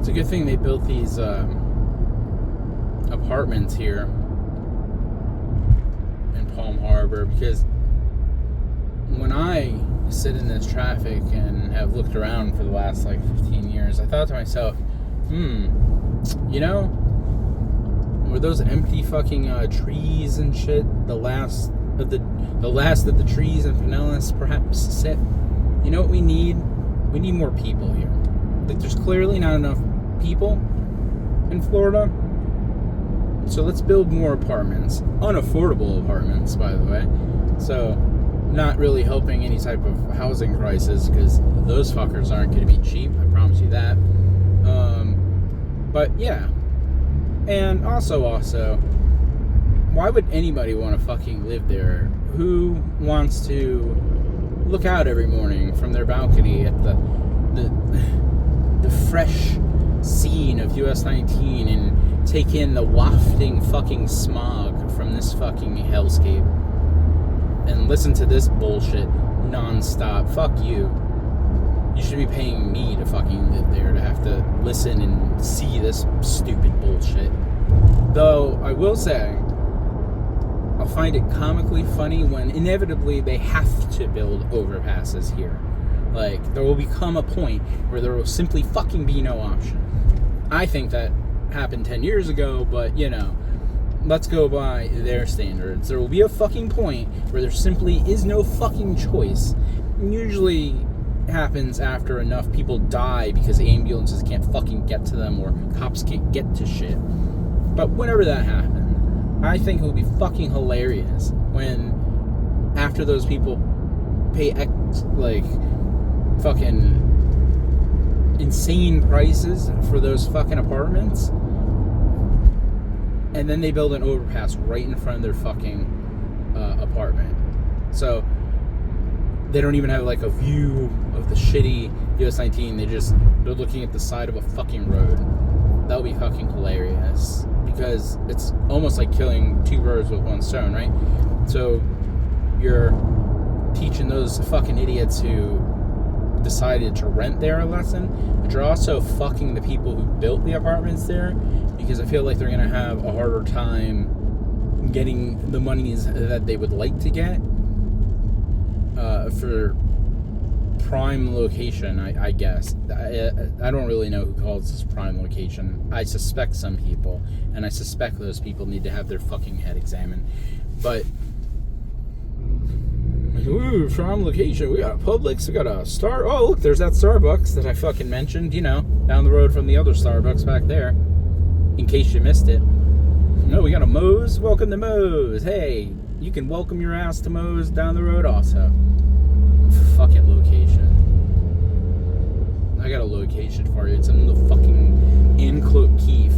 It's a good thing they built these apartments here in Palm Harbor, because when I sit in this traffic and have looked around for the last like 15 years, I thought to myself, you know, were those empty fucking trees and shit the last of the that the trees in Pinellas perhaps sit? You know what we need? We need more people here. Like, there's clearly not enough people in Florida. So let's build more apartments. Unaffordable apartments, by the way. So, not really helping any type of housing crisis, because those fuckers aren't going to be cheap. I promise you that. But yeah. And also, why would anybody want to fucking live there? Who wants to look out every morning from their balcony at the fresh scene of US 19 and take in the wafting fucking smog from this fucking hellscape and listen to this bullshit nonstop? Fuck you. You should be paying me to fucking live there to have to listen and see this stupid bullshit. Though, I will say, I'll find it comically funny when inevitably they have to build overpasses here. Like, there will become a point where there will simply fucking be no option. I think that happened 10 years ago, but, you know, let's go by their standards. There will be a fucking point where there simply is no fucking choice. Usually happens after enough people die because ambulances can't fucking get to them or cops can't get to shit. But whenever that happens, I think it would be fucking hilarious when after those people pay fucking insane prices for those fucking apartments, and then they build an overpass right in front of their fucking apartment. So they don't even have like a view of the shitty US 19. They're looking at the side of a fucking road. That would be fucking hilarious, because it's almost like killing two birds with one stone, right? So you're teaching those fucking idiots who decided to rent there a lesson, but you're also fucking the people who built the apartments there, because I feel like they're gonna have a harder time getting the monies that they would like to get for prime location, I guess. I don't really know who calls this prime location. I suspect some people, and I suspect those people need to have their fucking head examined. But, ooh, prime location. We got a Publix, we got a Star. Oh, look, there's that Starbucks that I fucking mentioned, you know, down the road from the other Starbucks back there, in case you missed it. No, we got a Moe's. Welcome to Moe's. Hey, you can welcome your ass to Moe's down the road also. Fucking location. I got a location for you. It's in the fucking Anclote Keefe.